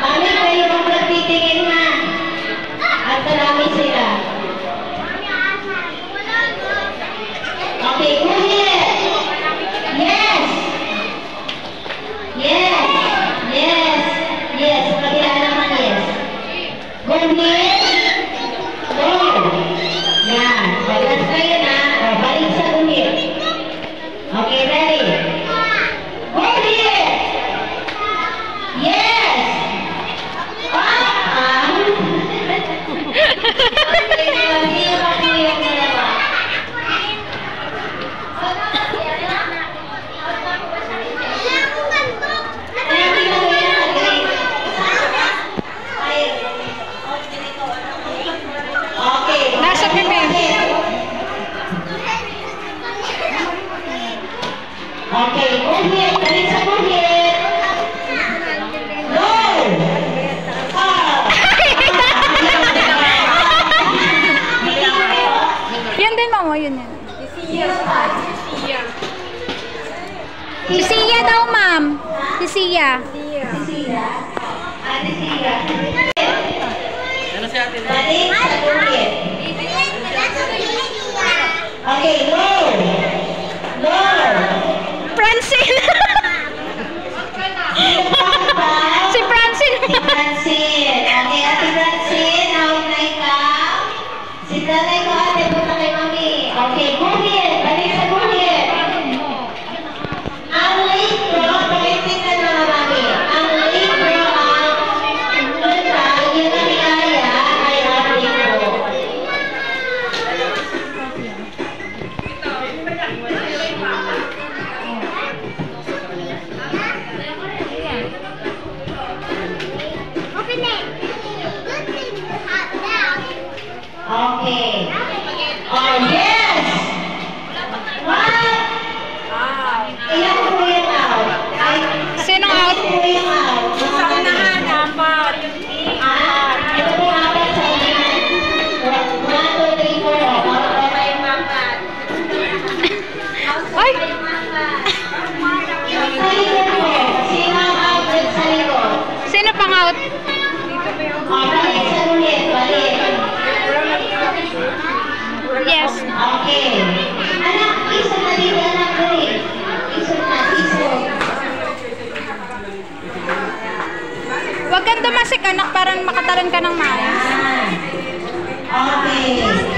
Mami, kayo ang nagtitingin na. At marami sila. Okay, go ahead. Yes. Yes. Yes. Yes. Kabila naman yes. Go ahead. Go. Yan. Balance kayo na. O, balik sa guhit. Okay, ready? Go ahead. Yes. Nasa pipi. Okay, guhit. Balik sa guhit. Go! Yan din, mama. Yun yan. Si Sia daw, ma'am. Si Sia. Balik sa guhit. Okay, go! Go! Francine. Si Francine. Si Francine. Okay, Ate Francine, out na ikaw. Si tatay ko, ate, punta kay mami. Okay, guhit. Balik sa guhit. Ang libro, pakitingnan mga mami. Ang libro ang punta, yun ang kaya ay ang libro. Okay. Oh, yes! What? Ilan po yung out? Sino out? Ilan po yung out? Sa unahan, apat. Ito po apat sa unahan. 1, 2, 3, 4. Ay! Sa likod po. Sino ang out dyan sa likod? Sino pang out? Oh, balik sa ulit. Balik. Yes. Okay. Anak, isa na dito, anak ko eh. Isa na, isa. Huwag kang tumasik, anak. Parang makatalon ka ng maayos. Okay.